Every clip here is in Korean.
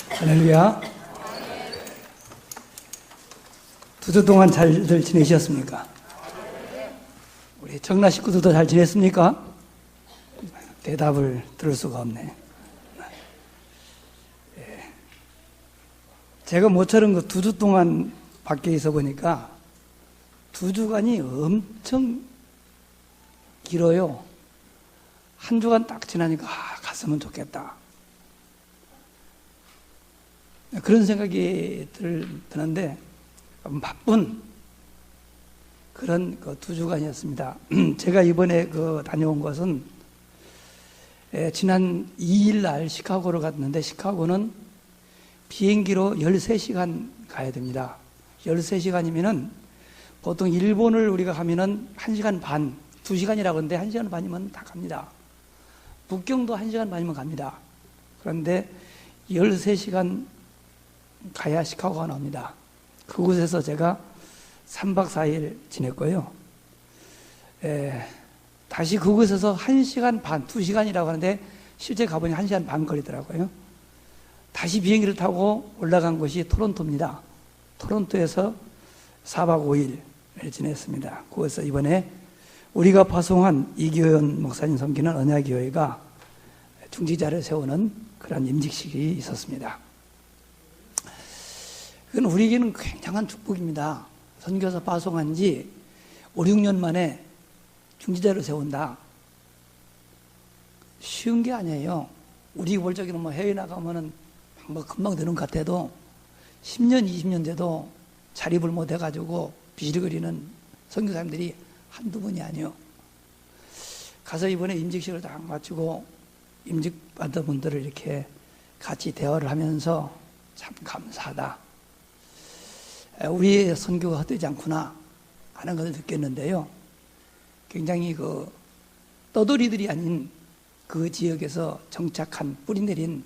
할렐루야. 두 주 동안 잘들 지내셨습니까? 우리 정나 식구들도 잘 지냈습니까? 대답을 들을 수가 없네. 제가 모처럼 그 두 주 동안 밖에 있어 보니까 두 주간이 엄청 길어요. 한 주간 딱 지나니까 갔으면 좋겠다. 그런 생각이 드는데 바쁜 그런 그 두 주간이었습니다. 제가 이번에 다녀온 것은 지난 2일 날 시카고로 갔는데, 시카고는 비행기로 13시간 가야 됩니다. 13시간이면은 보통 일본을 우리가 가면은 1시간 반, 2시간이라고 하는데 1시간 반이면 다 갑니다. 북경도 1시간 반이면 갑니다. 그런데 13시간 가야 시카고가 나옵니다. 그곳에서 제가 3박 4일 지냈고요. 다시 그곳에서 1시간 반, 2시간이라고 하는데 실제 가보니 1시간 반 걸리더라고요. 다시 비행기를 타고 올라간 곳이 토론토입니다. 토론토에서 4박 5일 지냈습니다. 그곳에서 이번에 우리가 파송한 이규현 목사님 섬기는 언약교회가 중지자를 세우는 그런 임직식이 있었습니다. 그건 우리에게는 굉장한 축복입니다. 선교사 파송한 지 5, 6년 만에 중지자를 세운다. 쉬운 게 아니에요. 우리 볼 적에는 뭐 해외 나가면은 뭐 금방 되는 것 같아도 10년, 20년 돼도 자립을 못 해가지고 비실거리는 선교사님들이 한두 분이 아니에요. 가서 이번에 임직식을 다 마치고 임직받은 분들을 이렇게 같이 대화를 하면서 참 감사하다. 우리의 선교가 헛되지 않구나 하는 것을 느꼈는데요. 굉장히 떠돌이들이 아닌 그 지역에서 정착한 뿌리 내린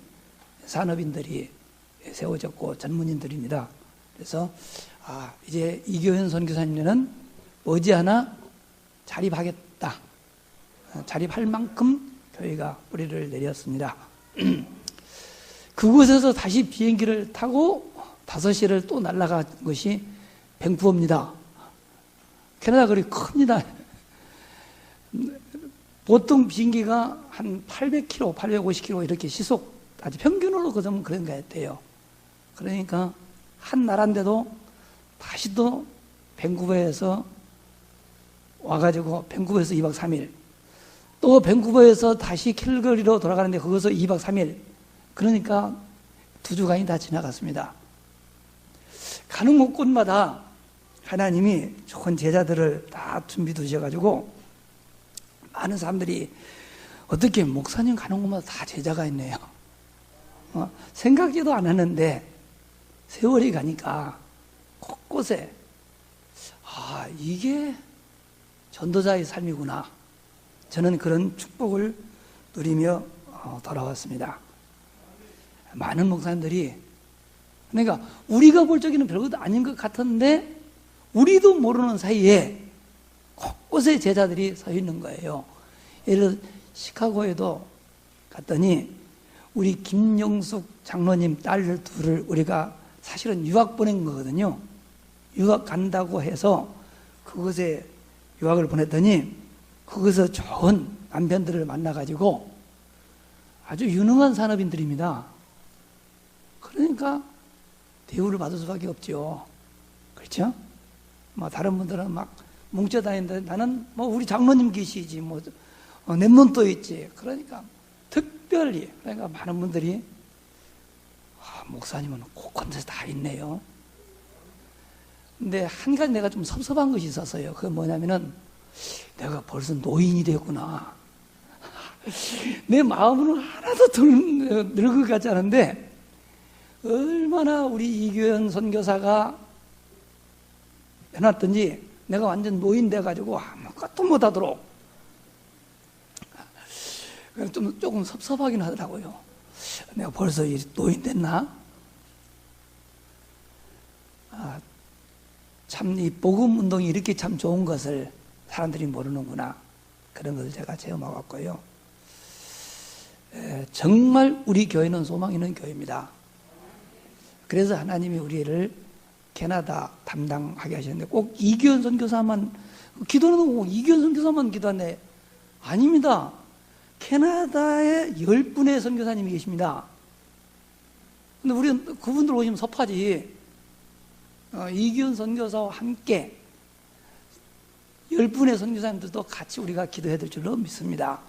산업인들이 세워졌고 전문인들입니다. 그래서 이제 이규현 선교사님네는 머지않아 자립하겠다. 자립할 만큼 교회가 뿌리를 내렸습니다. 그곳에서 다시 비행기를 타고 5시를 또 날아간 것이 밴쿠버입니다. 캐나다 거리 큽니다. 보통 비행기가 한 800km, 850km 이렇게 시속, 아주 평균으로 그러면 그런 거 같아요. 그러니까 한 나라인데도 다시 또 밴쿠버에서 와가지고 밴쿠버에서 2박 3일, 또 밴쿠버에서 다시 캘거리로 돌아가는데 거기서 2박 3일, 그러니까 2주간이 다 지나갔습니다. 가는 곳곳마다 하나님이 좋은 제자들을 다 준비 두셔가지고 많은 사람들이 어떻게 목사님 가는 곳마다 다 제자가 있네요. 생각지도 않았는데 세월이 가니까 곳곳에 이게 전도자의 삶이구나. 저는 그런 축복을 누리며 돌아왔습니다. 많은 목사님들이, 그러니까 우리가 볼 적에는 별것도 아닌 것 같은데 우리도 모르는 사이에 곳곳에 제자들이 서 있는 거예요. 예를 들어 시카고에도 갔더니 우리 김영숙 장로님 딸 둘을 우리가 사실은 유학 보낸 거거든요. 유학 간다고 해서 그곳에 유학을 보냈더니 거기서 좋은 남편들을 만나가지고 아주 유능한 산업인들입니다. 그러니까 대우를 받을 수밖에 없죠. 그렇죠? 다른 분들은 막 뭉쳐다니는데 나는 우리 장로님 계시지, 내 눈도 있지. 그러니까 특별히, 그러니까 많은 분들이 목사님은 곳곳에 다 있네요. 근데 한 가지 내가 좀 섭섭한 것이 있었어요. 그게 뭐냐면은 내가 벌써 노인이 됐구나. 내 마음은 하나도 늙은 것 같지 않은데 얼마나 우리 이규현 선교사가 해놨던지 내가 완전 노인 돼가지고 아무것도 못하도록 조금 섭섭하긴 하더라고요. 내가 벌써 노인 됐나? 참 이 복음 운동이 이렇게 참 좋은 것을 사람들이 모르는구나. 그런 것을 제가 체험하고 왔고요. 정말 우리 교회는 소망 있는 교회입니다. 그래서 하나님이 우리를 캐나다 담당하게 하셨는데 꼭 이규현 선교사만 기도는 꼭 이규현 선교사만 기도하네. 아닙니다. 캐나다에 10분의 선교사님이 계십니다. 근데 우리는 그분들 오시면 섭하지. 이규현 선교사와 함께 10분의 선교사님들도 같이 우리가 기도해야 될 줄로 믿습니다.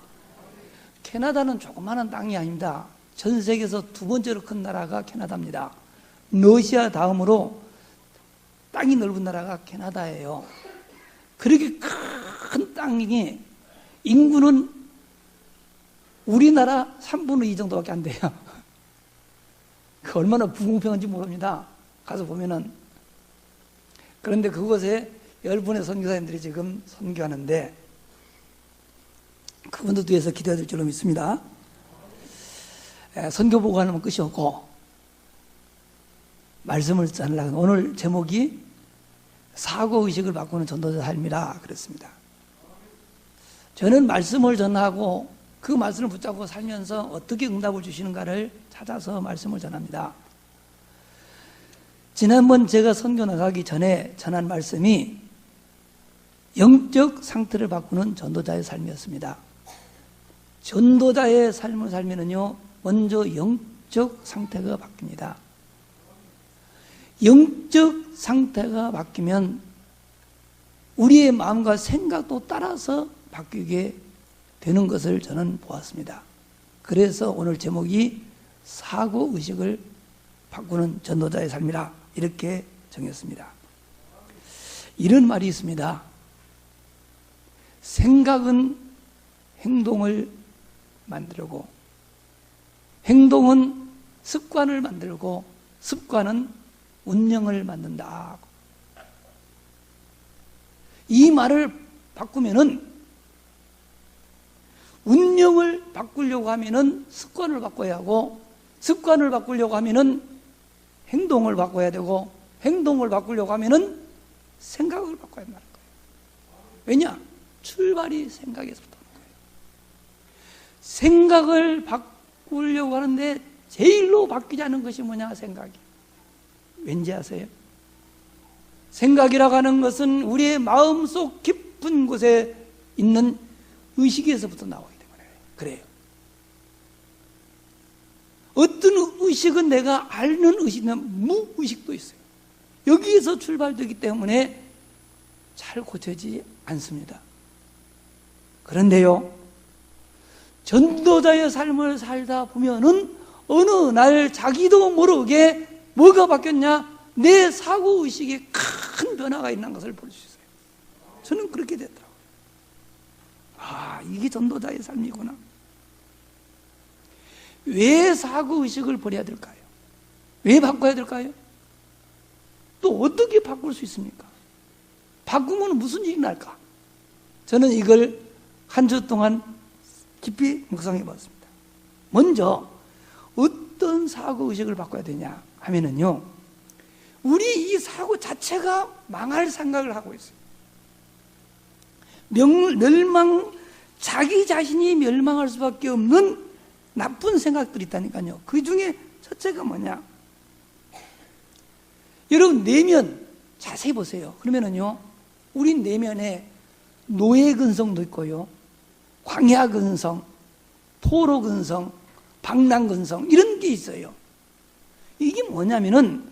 캐나다는 조그마한 땅이 아닙니다. 전 세계에서 두 번째로 큰 나라가 캐나다입니다. 러시아 다음으로 땅이 넓은 나라가 캐나다예요. 그렇게 큰 땅이 인구는 우리나라 3분의 2 정도밖에 안 돼요. 그 얼마나 불공평한지 모릅니다. 가서 보면은. 그런데 그곳에 10분의 선교사님들이 지금 선교하는데 그분들 위해서 기도해야 될 줄로 믿습니다. 선교 보고하면 끝이 없고 말씀을 전하려고 오늘 제목이 사고의식을 바꾸는 전도자 삶이라 그랬습니다. 저는 말씀을 전하고 그 말씀을 붙잡고 살면서 어떻게 응답을 주시는가를 찾아서 말씀을 전합니다. 지난번 제가 선교 나가기 전에 전한 말씀이 영적 상태를 바꾸는 전도자의 삶이었습니다. 전도자의 삶을 살면은요, 먼저 영적 상태가 바뀝니다. 영적 상태가 바뀌면 우리의 마음과 생각도 따라서 바뀌게 되는 것을 저는 보았습니다. 그래서 오늘 제목이 사고의식을 바꾸는 전도자의 삶이라 이렇게 정했습니다. 이런 말이 있습니다. 생각은 행동을 만들고 행동은 습관을 만들고 습관은 운명을 만든다. 이 말을 바꾸면은 운명을 바꾸려고 하면은 습관을 바꿔야 하고 습관을 바꾸려고 하면은 행동을 바꿔야 되고 행동을 바꾸려고 하면은 생각을 바꿔야 한다는 거예요. 왜냐? 출발이 생각에서부터 하는 거예요. 생각을 바꾸려고 하는데 제일로 바뀌지 않는 것이 뭐냐? 생각이. 왠지 아세요? 생각이라고 하는 것은 우리의 마음속 깊은 곳에 있는 의식에서부터 나오기 때문에 그래요. 어떤 의식은 내가 아는 의식은 무의식도 있어요. 여기에서 출발되기 때문에 잘 고쳐지지 않습니다. 그런데요, 전도자의 삶을 살다 보면은 어느 날 자기도 모르게 뭐가 바뀌었냐? 내 사고의식에 큰 변화가 있는 것을 볼 수 있어요. 저는 그렇게 됐더라고요. 아, 이게 전도자의 삶이구나. 왜 사고의식을 버려야 될까요? 왜 바꿔야 될까요? 또 어떻게 바꿀 수 있습니까? 바꾸면 무슨 일이 날까? 저는 이걸 한 주 동안 깊이 묵상해 봤습니다. 먼저 어떤 사고의식을 바꿔야 되냐 하면은요, 우리 이 사고 자체가 망할 생각을 하고 있어요. 자기 자신이 멸망할 수밖에 없는 나쁜 생각들이 있다니까요. 그 중에 첫째가 뭐냐? 여러분, 내면 자세히 보세요. 그러면은요, 우리 내면에 노예근성도 있고요, 광야근성, 포로근성, 방랑근성 이런 게 있어요. 이게 뭐냐면은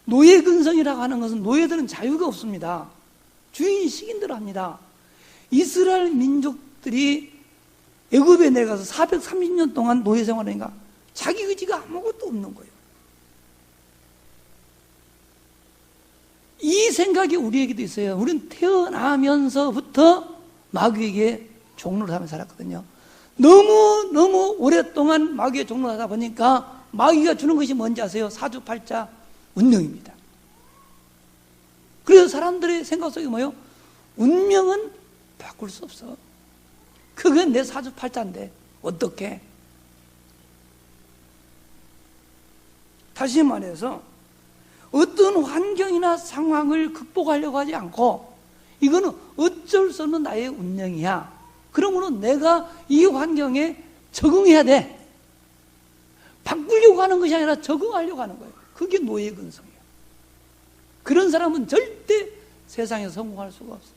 노예근성이라고 하는 것은 노예들은 자유가 없습니다. 주인이 시킨 대로 합니다. 이스라엘 민족들이 애굽에 내려가서 430년 동안 노예 생활하니까 자기 의지가 아무것도 없는 거예요. 이 생각이 우리에게도 있어요. 우리는 태어나면서부터 마귀에게 종로를 하며 살았거든요. 너무 오랫동안 마귀의 종로를 하다 보니까 마귀가 주는 것이 뭔지 아세요? 사주팔자 운명입니다. 그래서 사람들의 생각 속에 뭐예요? 운명은 바꿀 수 없어. 그건 내 사주팔자인데 어떻게? 다시 말해서 어떤 환경이나 상황을 극복하려고 하지 않고 이거는 어쩔 수 없는 나의 운명이야. 그러므로 내가 이 환경에 적응해야 돼. 바꾸려고 하는 것이 아니라 적응하려고 하는 거예요. 그게 노예 근성이에요. 그런 사람은 절대 세상에서 성공할 수가 없어요.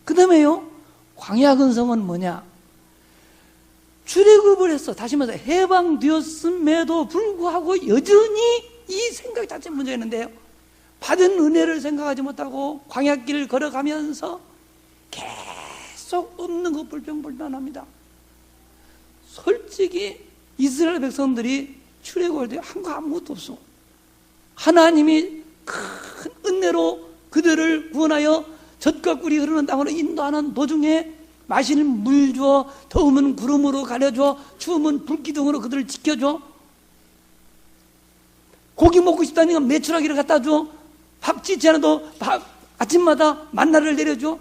그 다음에요, 광야 근성은 뭐냐? 출애굽을 했어. 다시 말해서 해방되었음에도 불구하고 여전히 이 생각 자체 문제였는데요, 받은 은혜를 생각하지 못하고 광야길을 걸어가면서 계속 없는 거 불평불만합니다. 솔직히 이스라엘 백성들이 출애굽할 때 한 거 아무것도 없어. 하나님이 큰 은혜로 그들을 구원하여 젖과 꿀이 흐르는 땅으로 인도하는 도중에 마시는 물 주어, 더우면 구름으로 가려줘, 추우면 불기둥으로 그들을 지켜줘, 고기 먹고 싶다니까 메추라기를 갖다 줘, 밥 짓지 않아도 아침마다 만나를 내려줘.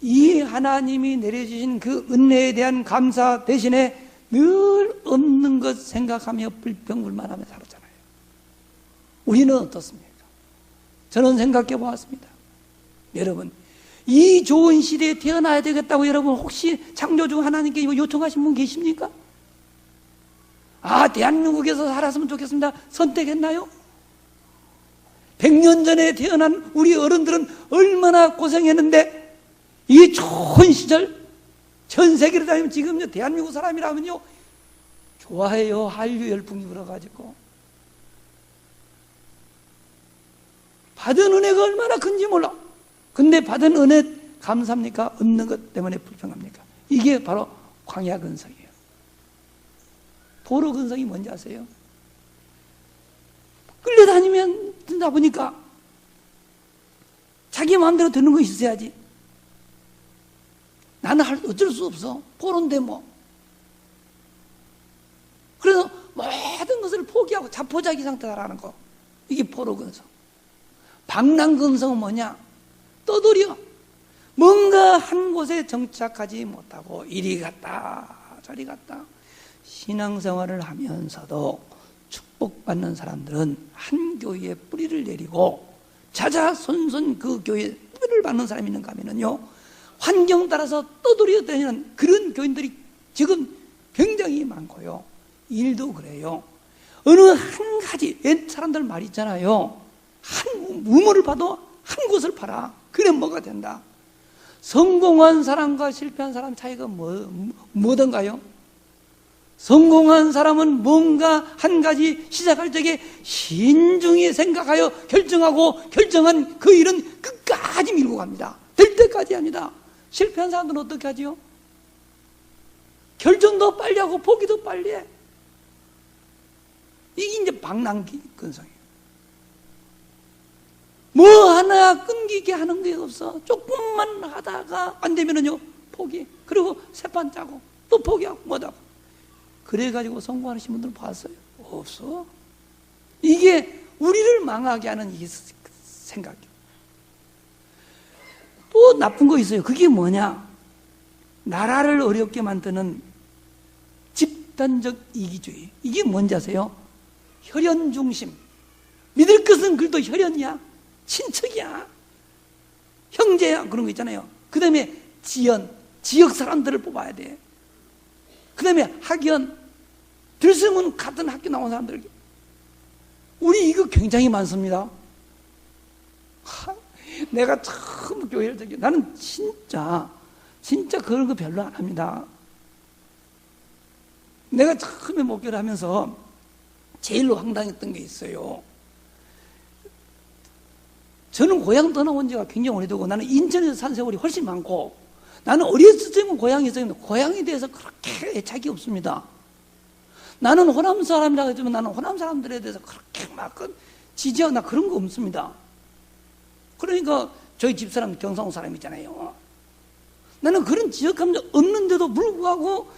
이 하나님이 내려주신 그 은혜에 대한 감사 대신에 늘 없는 것 생각하며 불평불만하며 살았잖아요. 우리는 어떻습니까? 저는 생각해 보았습니다. 여러분, 이 좋은 시대에 태어나야 되겠다고 여러분 혹시 창조주 하나님께 요청하신 분 계십니까? 대한민국에서 살았으면 좋겠습니다. 선택했나요? 100년 전에 태어난 우리 어른들은 얼마나 고생했는데, 이 좋은 시절 전 세계를 다니면 지금요 대한민국 사람이라면요 좋아해요. 한류 열풍이 불어가지고 받은 은혜가 얼마나 큰지 몰라. 근데 받은 은혜 감사합니까? 없는 것 때문에 불평합니까? 이게 바로 광야 근성이에요. 포로 근성이 뭔지 아세요? 끌려다니면 듣다 보니까 자기 마음대로 되는 거 있어야지. 나는 어쩔 수 없어. 포로인데 뭐. 그래서 모든 것을 포기하고 자포자기 상태라는 거. 이게 포로 근성. 방랑 근성은 뭐냐? 떠돌이요. 뭔가 한 곳에 정착하지 못하고 이리 갔다 저리 갔다. 신앙생활을 하면서도 축복받는 사람들은 한 교회에 뿌리를 내리고 자자손손 그 교회에 뿌리를 받는 사람이 있는가 하면요, 환경 따라서 떠돌이어 다니는 그런 교인들이 지금 굉장히 많고요. 일도 그래요. 어느 한 가지, 옛 사람들 말 있잖아요. 한 우물을 봐도 한 곳을 팔아. 그래 뭐가 된다. 성공한 사람과 실패한 사람 차이가 뭐던가요? 성공한 사람은 뭔가 한 가지 시작할 적에 신중히 생각하여 결정하고 결정한 그 일은 끝까지 밀고 갑니다. 될 때까지 합니다. 실패한 사람들은 어떻게 하지요? 결정도 빨리 하고 포기도 빨리 해. 이게 이제 방랑기 근성이에요. 뭐 하나 끊기게 하는 게 없어. 조금만 하다가 안 되면은요 포기. 그리고 새판 짜고 또 포기하고 뭐하고. 그래가지고 성공하신 분들 봤어요? 없어. 이게 우리를 망하게 하는 이 생각이에요. 또 나쁜 거 있어요. 그게 뭐냐? 나라를 어렵게 만드는 집단적 이기주의. 이게 뭔지 아세요? 혈연 중심. 믿을 것은 그래도 혈연이야, 친척이야, 형제야, 그런 거 있잖아요. 그 다음에 지연, 지역 사람들을 뽑아야 돼. 그 다음에 학연, 들숨은 같은 학교 나온 사람들. 우리 이거 굉장히 많습니다. 내가 처음 교회를 다니고 나는 진짜 그런 거 별로 안 합니다. 내가 처음에 목회를 하면서 제일로 황당했던 게 있어요. 저는 고향 떠나온 지가 굉장히 오래되고 나는 인천에서 산 세월이 훨씬 많고 나는 어렸을 때는 고향에서 고향에 대해서 그렇게 애착이 없습니다. 나는 호남 사람이라고 했지만 나는 호남 사람들에 대해서 그렇게 막 지지하거나 그런 거 없습니다. 그러니까 저희 집사람 경상도 사람이잖아요. 나는 그런 지역 감정 없는데도 불구하고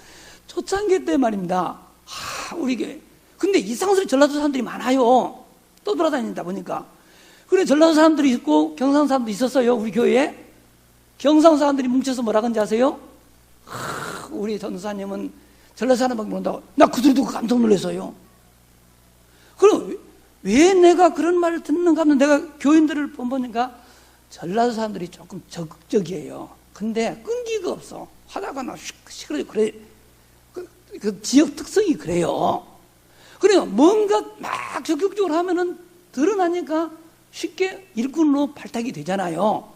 초창기 때 말입니다. 우리 교회. 근데 이상한 소리 전라도 사람들이 많아요. 떠돌아다니다 보니까. 그래 전라도 사람들이 있고 경상도 사람도 있었어요. 우리 교회에. 경상도 사람들이 뭉쳐서 뭐라 그런지 아세요? 우리 전도사님은 전라도 사람밖에 모른다고. 나 그 소리 듣고 깜짝 놀랐어요. 그럼 왜 내가 그런 말을 듣는가 하면 내가 교인들을 보니까 전라도 사람들이 조금 적극적이에요. 근데 끈기가 없어. 하다가 나 시끄러져. 그래. 그 지역 특성이 그래요. 그래요. 뭔가 막 적극적으로 하면은 드러나니까 쉽게 일꾼으로 발탁이 되잖아요.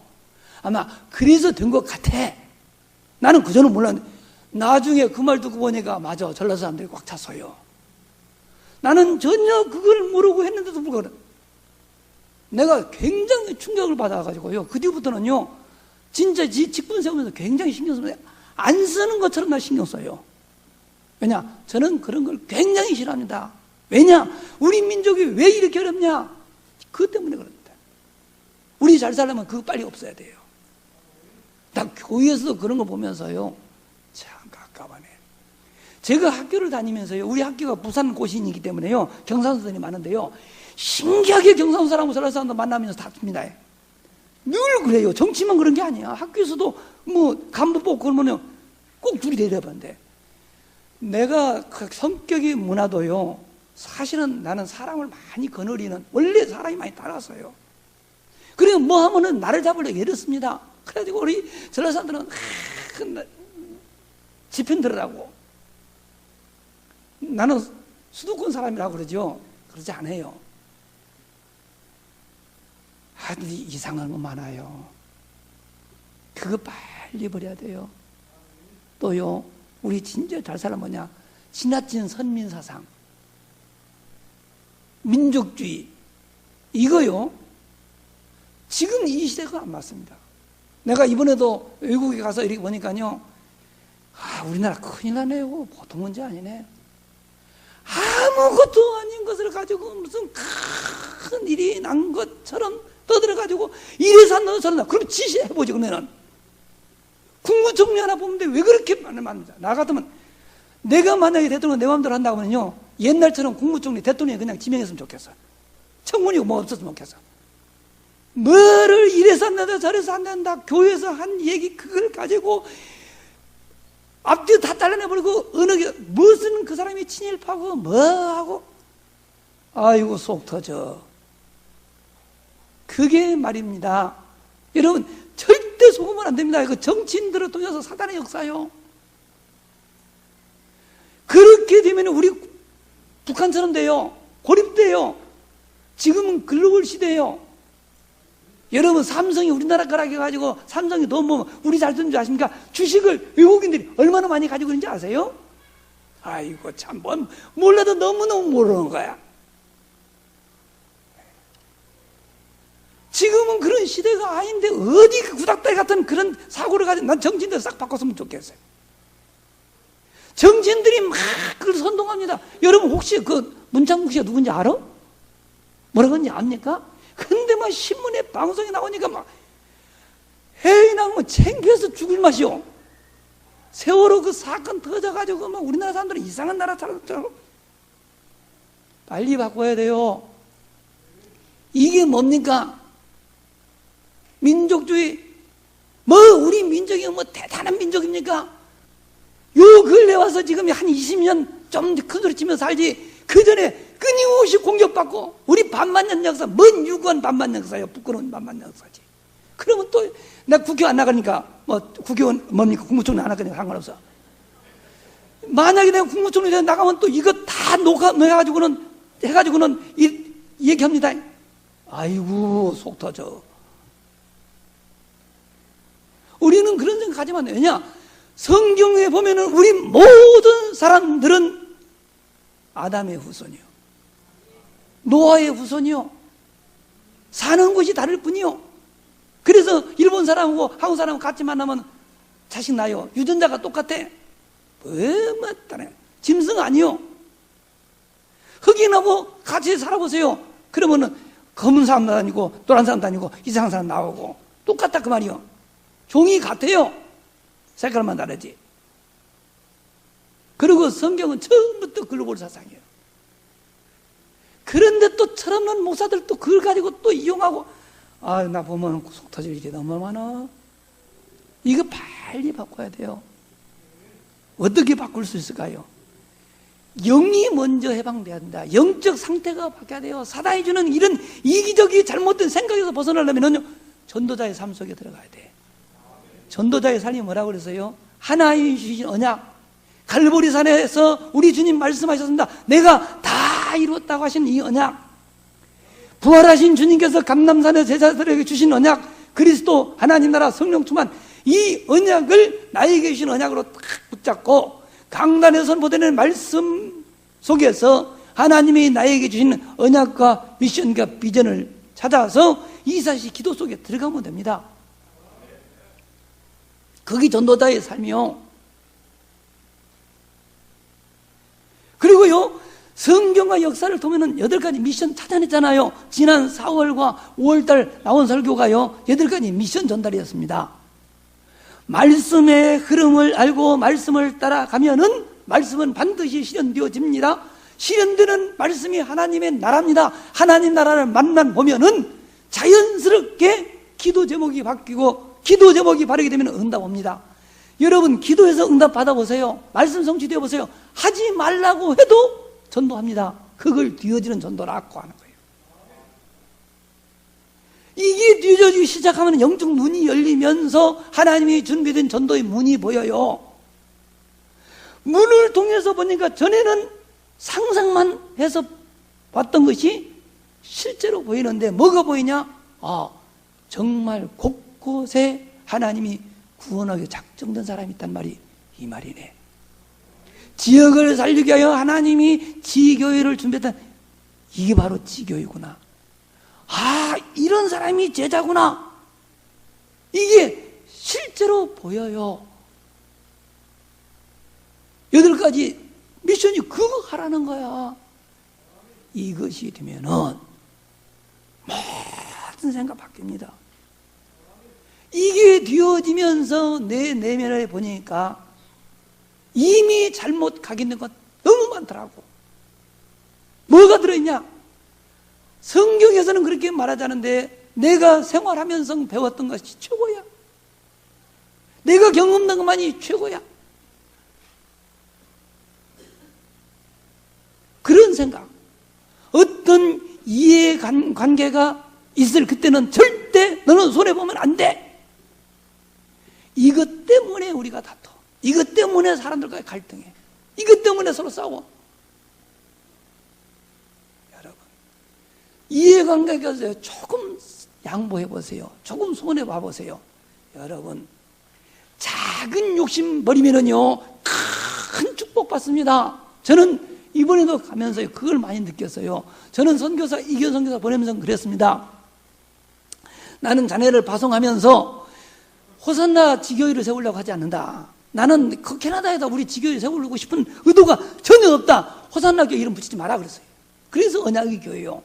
아마 그래서 된 것 같아. 나는 그전은 몰랐는데 나중에 그 말 듣고 보니까 맞아. 전라도 사람들이 꽉 찼어요. 나는 전혀 그걸 모르고 했는데도 불구하고 내가 굉장히 충격을 받아가지고요. 그 뒤부터는요, 진짜 직분 세우면서 굉장히 신경 쓰면서 안 쓰는 것처럼 나 신경 써요. 왜냐? 저는 그런 걸 굉장히 싫어합니다. 왜냐? 우리 민족이 왜 이렇게 어렵냐? 그것 때문에 그럽니다. 우리 잘 살려면 그거 빨리 없어야 돼요. 나 교회에서도 그런 거 보면서요, 참 깝깝하네. 제가 학교를 다니면서요, 우리 학교가 부산 고신이기 때문에요, 경상도들이 많은데요, 신기하게 경상도 사람하고 전라도 사람도 만나면서 다툽니다. 늘 그래요. 정치만 그런 게 아니야. 학교에서도 뭐 간부 뽑고 그러면요, 꼭 둘이 대답하는데, 내가 그 성격이 문화도요, 사실은 나는 사람을 많이 거느리는, 원래 사람이 많이 따라왔어요. 그리고 뭐 하면은 나를 잡으려고 이렇습니다. 그래가지고 우리 전라도 사람들은 집편 들으라고. 나는 수도권 사람이라고 그러죠. 그러지 않아요. 아들이 이상한 거 많아요. 그거 빨리 버려야 돼요. 또요, 우리 진짜 잘 살아 뭐냐? 지나친 선민사상, 민족주의, 이거요, 지금 이 시대가 안 맞습니다. 내가 이번에도 외국에 가서 이렇게 보니까요, 우리나라 큰일 나네요. 보통 문제 아니네. 아무것도 아닌 것을 가지고 무슨 큰 일이 난 것처럼 떠들어가지고 이래서 안 나서 저런 나. 그럼 지시해보지. 그러면은 국무총리 하나 보는데 왜 그렇게 많습니다. 나 같으면 내가 만약에 대통령 내 마음대로 한다고 하면요, 옛날처럼 국무총리 대통령이 그냥 지명했으면 좋겠어. 청문이고 뭐 없었으면 좋겠어. 뭐를 이래서 안 된다 저래서 안 된다, 교회에서 한 얘기 그걸 가지고 앞뒤 다 잘라내버리고 어느 게 무슨 그 사람이 친일파고 뭐하고, 아이고 속 터져. 그게 말입니다. 여러분 절대 속으면 안 됩니다. 이거 정치인들을 통해서 사단의 역사요. 그렇게 되면 우리 북한처럼 돼요. 고립돼요. 지금은 글로벌 시대예요. 여러분 삼성이 우리나라 거라고 해가지고 삼성이 돈 뭐 우리 잘 쓰는 줄 아십니까? 주식을 외국인들이 얼마나 많이 가지고 있는지 아세요? 아이고 참 몰라도 너무너무 모르는 거야. 지금은 그런 시대가 아닌데 어디 그 구닥다리 같은 그런 사고를 가지고, 난 정치인들 싹 바꿨으면 좋겠어요. 정치인들이 막 그걸 선동합니다. 여러분 혹시 그 문창국 씨가 누군지 알아? 뭐라고 하는지 압니까? 근데 막 신문에 방송에 나오니까 막 해외 나오면 창피해서 죽을 맛이요. 세월호 그 사건 터져가지고 막 우리나라 사람들은 이상한 나라 살았죠. 빨리 바꿔야 돼요. 이게 뭡니까? 민족주의. 뭐 우리 민족이 뭐 대단한 민족입니까? 요 근래 와서 지금 한 20년 좀 큰 소리 치면서 살지, 그 전에 끊임없이 공격받고, 우리 반만년 역사, 뭔 유구한 반만년 역사예요. 부끄러운 반만년 역사지. 그러면 또 내가 국회의원 안 나가니까 뭐 국회의원 뭡니까? 국무총리 안 나가니까 상관없어. 만약에 내가 국무총리 나가면 또 이거 다 녹화해가지고는 얘기합니다. 아이고 속 터져. 우리는 그런 생각하지 마. 왜냐? 성경에 보면은 우리 모든 사람들은 아담의 후손이요, 노아의 후손이요, 사는 곳이 다를 뿐이요. 그래서 일본 사람하고 한국 사람하고 같이 만나면 자식 나요. 유전자가 똑같아. 왜 맞다네. 짐승 아니요. 흑인하고 같이 살아보세요. 그러면은 검은 사람 다니고 노란 사람 다니고 이상한 사람 나오고 똑같다 그 말이요. 종이 같아요. 색깔만 다르지. 그리고 성경은 처음부터 글로벌 사상이에요. 그런데 또 철없는 목사들 또 그걸 가지고 또 이용하고, 나 보면 속 터질 일이 너무 많아. 이거 빨리 바꿔야 돼요. 어떻게 바꿀 수 있을까요? 영이 먼저 해방돼야 된다. 영적 상태가 바뀌어야 돼요. 사단이 주는 이런 이기적이 잘못된 생각에서 벗어나려면 전도자의 삶 속에 들어가야 돼. 전도자의 삶이 뭐라고 그랬어요? 하나님 주신 언약, 갈보리산에서 우리 주님 말씀하셨습니다. 내가 다 다 이루었다고 하신 이 언약, 부활하신 주님께서 감람산의 제자들에게 주신 언약, 그리스도 하나님 나라 성령 충만, 이 언약을 나에게 주신 언약으로 딱 붙잡고 강단에서 선포되는 말씀 속에서 하나님이 나에게 주신 언약과 미션과 비전을 찾아서 24시간 기도 속에 들어가면 됩니다. 그게 전도자의 삶이요. 그리고요, 성경과 역사를 통해는 8가지 미션 찾아냈잖아요. 지난 4월과 5월달 나온 설교가요, 8가지 미션 전달이었습니다. 말씀의 흐름을 알고 말씀을 따라가면은 말씀은 반드시 실현되어집니다. 실현되는 말씀이 하나님의 나라입니다. 하나님 나라를 만나보면은 자연스럽게 기도 제목이 바뀌고 기도 제목이 바르게 되면 응답 옵니다. 여러분, 기도해서 응답 받아보세요. 말씀 성취되어 보세요. 하지 말라고 해도 전도합니다. 그걸 뒤어지는 전도라고 하는 거예요. 이게 뒤어지기 시작하면 영적 눈이 열리면서 하나님이 준비된 전도의 문이 보여요. 문을 통해서 보니까 전에는 상상만 해서 봤던 것이 실제로 보이는데 뭐가 보이냐? 아, 정말 곳곳에 하나님이 구원하게 작정된 사람이 있단 말이 이 말이네. 지역을 살리기 위하여 하나님이 지교회를 준비했다. 이게 바로 지교회구나. 아, 이런 사람이 제자구나. 이게 실제로 보여요. 8가지 미션이 그거 하라는 거야. 이것이 되면은 모든 생각 바뀝니다. 이게 되어지면서 내 내면을 보니까 이미 잘못 가게 있는 것 너무 많더라고. 뭐가 들어있냐? 성경에서는 그렇게 말하지 않은데 내가 생활하면서 배웠던 것이 최고야. 내가 경험한 것만이 최고야. 그런 생각, 어떤 이해관계가 있을 그때는 절대 너는 손해보면 안 돼. 이것 때문에 우리가 다퉈. 이것 때문에 사람들과 갈등해. 이것 때문에 서로 싸워. 여러분, 이해관계가 조금 양보해보세요. 조금 손해봐보세요. 여러분, 작은 욕심 버리면은요, 큰 축복 받습니다. 저는 이번에도 가면서 그걸 많이 느꼈어요. 저는 선교사, 이규현 선교사 보내면서 그랬습니다. 나는 자네를 파송하면서 호산나 지교회를 세우려고 하지 않는다. 나는 그 캐나다에다 우리 지교회 세우려고 싶은 의도가 전혀 없다. 호산나 교회 이름 붙이지 마라 그랬어요. 그래서 언약의 교회요.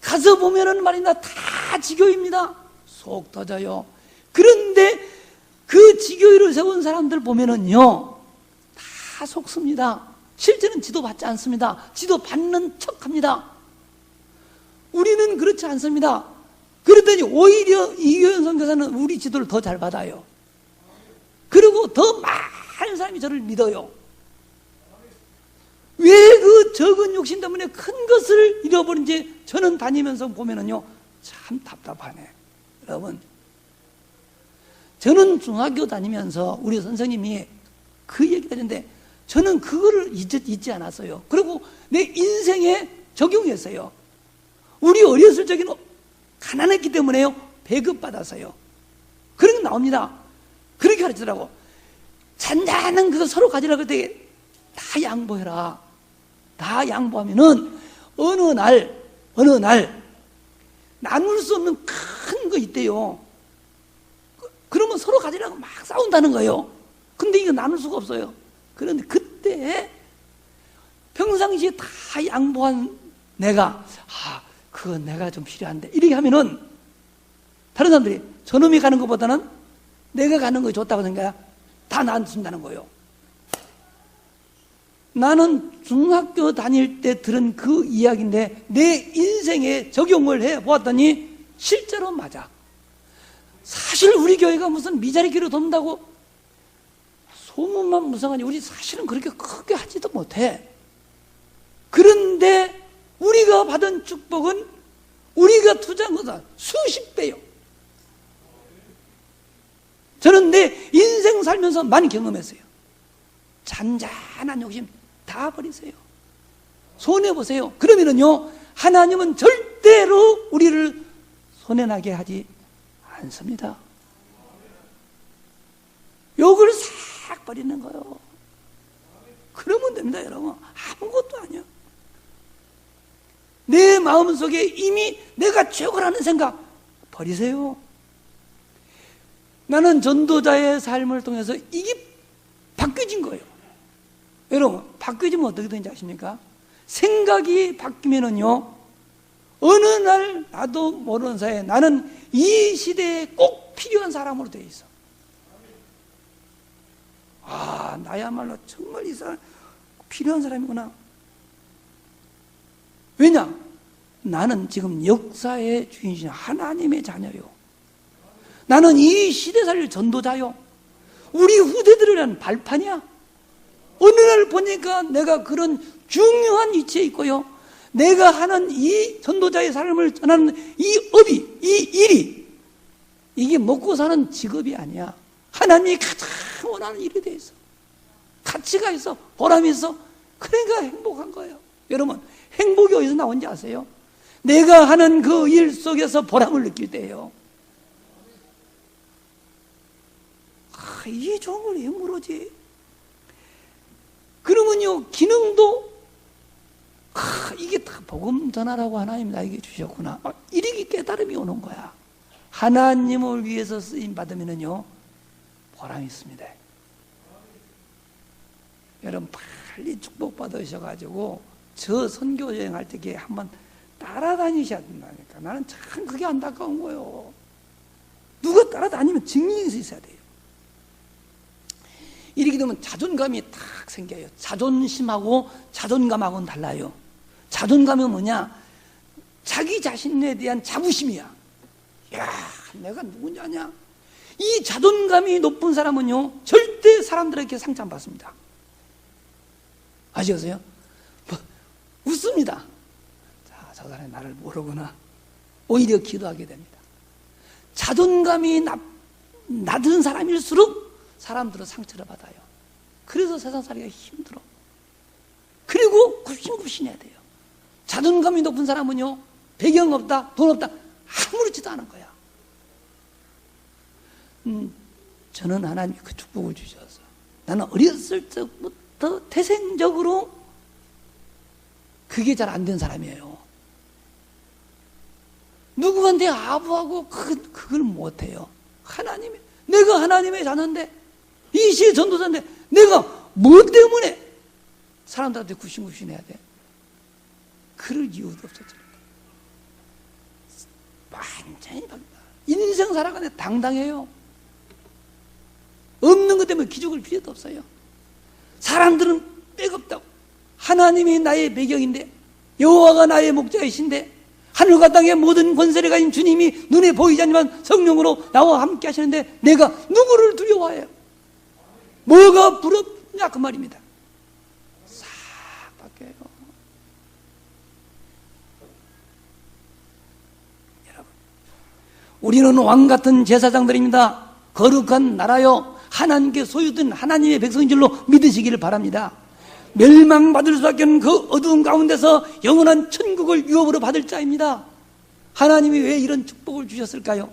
가서 보면은 말이나 다 지교회입니다. 속 터져요. 그런데 그 지교회를 세운 사람들 보면은요, 다 속습니다. 실제는 지도받지 않습니다. 지도받는 척합니다. 우리는 그렇지 않습니다. 그랬더니 오히려 이규현 선교사는 우리 지도를 더 잘 받아요. 그리고 더 많은 사람이 저를 믿어요. 왜 그 적은 욕심 때문에 큰 것을 잃어버린지 저는 다니면서 보면은요, 참 답답하네. 여러분, 저는 중학교 다니면서 우리 선생님이 그 얘기를 했는데 저는 그거를 잊지 않았어요. 그리고 내 인생에 적용했어요. 우리 어렸을 적에는 가난했기 때문에요, 배급받아서요. 그런 게 나옵니다. 그렇게 가르치더라고. 잔잔한 그거 서로 가지라고 할 때 다 양보해라. 다 양보하면은 어느 날 나눌 수 없는 큰 거 있대요. 그러면 서로 가지라고 막 싸운다는 거예요. 근데 이거 나눌 수가 없어요. 그런데 그때 평상시에 다 양보한 내가, 아, 그거 내가 좀 필요한데, 이렇게 하면은 다른 사람들이 저놈이 가는 것보다는 내가 가는 거 좋다고 생각해. 다 나한테 준다는 거예요. 나는 중학교 다닐 때 들은 그 이야기인데 내 인생에 적용을 해 보았더니 실제로 맞아. 사실 우리 교회가 무슨 미자리기로 돕는다고 소문만 무성하니 우리 사실은 그렇게 크게 하지도 못해. 그런데 우리가 받은 축복은 우리가 투자한 것보다 수십 배요. 저는 내 인생 살면서 많이 경험했어요. 잔잔한 욕심 다 버리세요. 손해보세요. 그러면은요, 하나님은 절대로 우리를 손해나게 하지 않습니다. 욕을 싹 버리는 거예요. 그러면 됩니다, 여러분. 아무것도 아니야. 내 마음속에 이미 내가 최고라는 생각 버리세요. 나는 전도자의 삶을 통해서 이게 바뀌어진 거예요. 여러분, 바뀌어지면 어떻게 되는지 아십니까? 생각이 바뀌면은요, 어느 날 나도 모르는 사이에 나는 이 시대에 꼭 필요한 사람으로 되어 있어. 아, 나야말로 정말 이 사람 필요한 사람이구나. 왜냐? 나는 지금 역사의 주인이신 하나님의 자녀요. 나는 이 시대 살릴 전도자요. 우리 후대들을 위한 발판이야. 어느 날 보니까 내가 그런 중요한 위치에 있고요. 내가 하는 이 전도자의 삶을 전하는 이 업이, 이 일이, 이게 먹고 사는 직업이 아니야. 하나님이 가장 원하는 일이 돼 있어. 가치가 있어. 보람이 있어. 그러니까 행복한 거예요. 여러분, 행복이 어디서 나온지 아세요? 내가 하는 그 일 속에서 보람을 느낄 때예요. 아, 이게 좋은 걸 왜 모르지? 그러면요, 기능도 이게 다 복음 전하라고 하나님 나에게 주셨구나. 이렇게 깨달음이 오는 거야. 하나님을 위해서 쓰임 받으면은요, 보람이 있습니다. 여러분, 빨리 축복 받으셔가지고 저 선교 여행할 때 한번 따라다니셔야 된다니까. 나는 참 그게 안타까운 거예요. 누가 따라다니면 증명이 있어야 돼요. 이렇게 되면 자존감이 탁 생겨요. 자존심하고 자존감하고는 달라요. 자존감은 뭐냐? 자기 자신에 대한 자부심이야. 야, 내가 누군지 아냐? 이 자존감이 높은 사람은요, 절대 사람들에게 상처 안 받습니다. 아시겠어요? 웃습니다. 자, 저 사람이 나를 모르구나. 오히려 기도하게 됩니다. 자존감이 낮은 사람일수록 사람들은 상처를 받아요. 그래서 세상 살기가 힘들어. 그리고 굽신굽신해야 돼요. 자존감이 높은 사람은요, 배경 없다, 돈 없다, 아무렇지도 않은 거야. 저는 하나님이 그 축복을 주셔서 나는 어렸을 적부터 태생적으로 그게 잘 안 된 사람이에요. 누구한테 아부하고 그걸 못해요. 내가 하나님의 자녀인데, 이 시의 전도자인데 내가 뭐 때문에 사람들한테 굽신굽신해야 돼? 그럴 이유도 없었잖아요. 완전히 인생 살아가는데 당당해요. 없는 것 때문에 기죽을 필요도 없어요. 사람들은 빼겁다고. 하나님이 나의 배경인데, 여호와가 나의 목자이신데, 하늘과 땅의 모든 권세를 가진 주님이 눈에 보이지 않지만 성령으로 나와 함께 하시는데 내가 누구를 두려워해요? 뭐가 부럽냐 그 말입니다. 싹 바뀌어요. 여러분, 우리는 왕같은 제사장들입니다. 거룩한 나라요, 하나님께 소유된 하나님의 백성인 줄로 믿으시기를 바랍니다. 멸망받을 수밖에 없는 그 어두운 가운데서 영원한 천국을 유업으로 받을 자입니다. 하나님이 왜 이런 축복을 주셨을까요?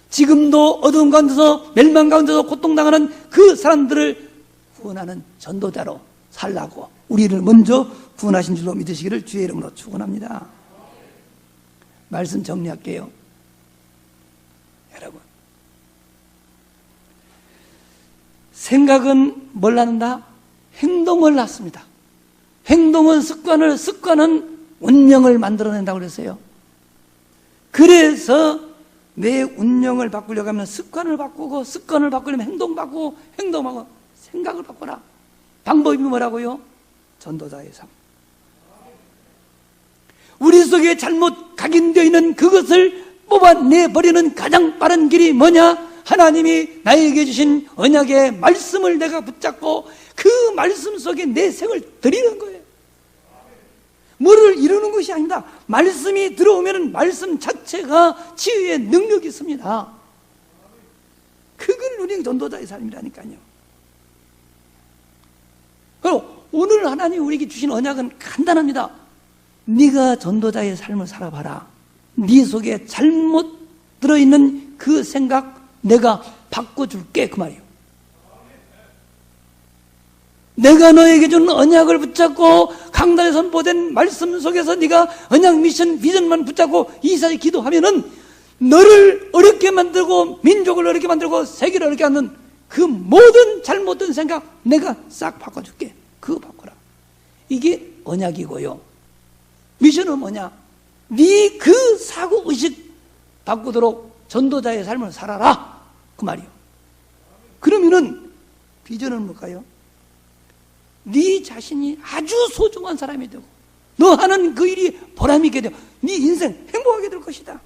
지금도 어두운 가운데서 멸망 가운데서 고통당하는 그 사람들을 구원하는 전도자로 살라고 우리를 먼저 구원하신 줄로 믿으시기를 주의 이름으로 축원합니다. 말씀 정리할게요. 여러분, 생각은 뭘 낳는다? 행동을 낳습니다. 행동은 습관은 운명을 만들어낸다고 그랬어요. 그래서 내 운명을 바꾸려고 하면 습관을 바꾸고, 습관을 바꾸려면 행동 바꾸고, 행동하고 생각을 바꿔라. 방법이 뭐라고요? 전도자의 삶. 우리 속에 잘못 각인되어 있는 그것을 뽑아내버리는 가장 빠른 길이 뭐냐? 하나님이 나에게 주신 언약의 말씀을 내가 붙잡고 그 말씀 속에 내 생을 드리는 거예요. 뭐를 이루는 것이 아니다. 말씀이 들어오면 말씀 자체가 치유의 능력이 있습니다. 그걸 누리는 전도자의 삶이라니까요. 그리고 오늘 하나님 우리에게 주신 언약은 간단합니다. 네가 전도자의 삶을 살아봐라. 네 속에 잘못 들어있는 그 생각 내가 바꿔줄게, 그 말이에요. 내가 너에게 준 언약을 붙잡고 강단에 선포된 말씀 속에서 네가 언약 미션 비전만 붙잡고 이사에 기도하면은 너를 어렵게 만들고 민족을 어렵게 만들고 세계를 어렵게 하는 그 모든 잘못된 생각 내가 싹 바꿔줄게. 그거 바꿔라. 이게 언약이고요. 미션은 뭐냐? 네 그 사고의식 바꾸도록 전도자의 삶을 살아라, 그 말이요. 그러면은 비전은 뭘까요? 네 자신이 아주 소중한 사람이 되고 너 하는 그 일이 보람있게 되고 네 인생 행복하게 될 것이다.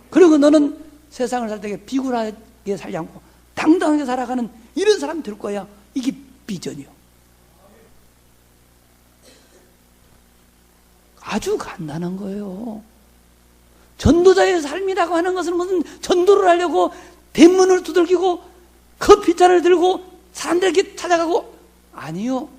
그리고 너는 세상을 살 때 비굴하게 살지 않고 당당하게 살아가는 이런 사람이 될 거야. 이게 비전이요. 아주 간단한 거예요. 전도자의 삶이라고 하는 것은 무슨 전도를 하려고 대문을 두들기고 커피잔을 들고 사람들에게 찾아가고, 아니요.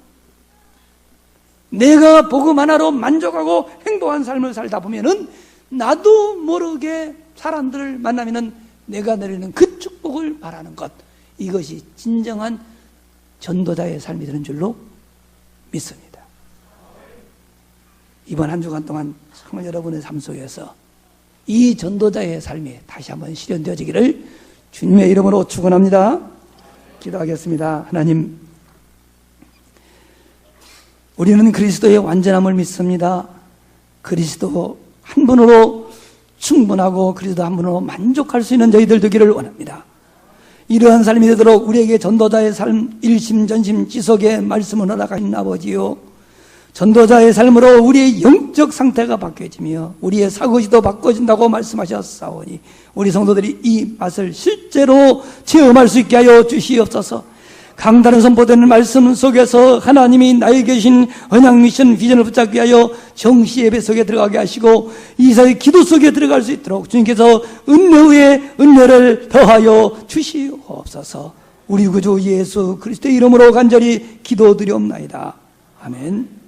내가 복음 하나로 만족하고 행복한 삶을 살다 보면은 나도 모르게 사람들을 만나면은 내가 내리는 그 축복을 바라는 것, 이것이 진정한 전도자의 삶이 되는 줄로 믿습니다. 이번 한 주간 동안 정말 여러분의 삶 속에서 이 전도자의 삶이 다시 한번 실현되어지기를 주님의 이름으로 축원합니다. 기도하겠습니다. 하나님, 우리는 그리스도의 완전함을 믿습니다. 그리스도 한 분으로 충분하고 그리스도 한 분으로 만족할 수 있는 저희들 되기를 원합니다. 이러한 삶이 되도록 우리에게 전도자의 삶 일심전심지속의 말씀을 허락하신 아버지요, 전도자의 삶으로 우리의 영적 상태가 바뀌어지며 우리의 사고시도 바꿔진다고 말씀하셨사오니 우리 성도들이 이 맛을 실제로 체험할 수 있게 하여 주시옵소서. 강단에 선포되는 말씀 속에서 하나님이 나에게 계신 언약 미션 비전을 붙잡게 하여 정시 예배 속에 들어가게 하시고 이사의 기도 속에 들어갈 수 있도록 주님께서 은혜 위에 은혜를 더하여 주시옵소서. 우리 구주 예수 그리스도의 이름으로 간절히 기도드리옵나이다. 아멘.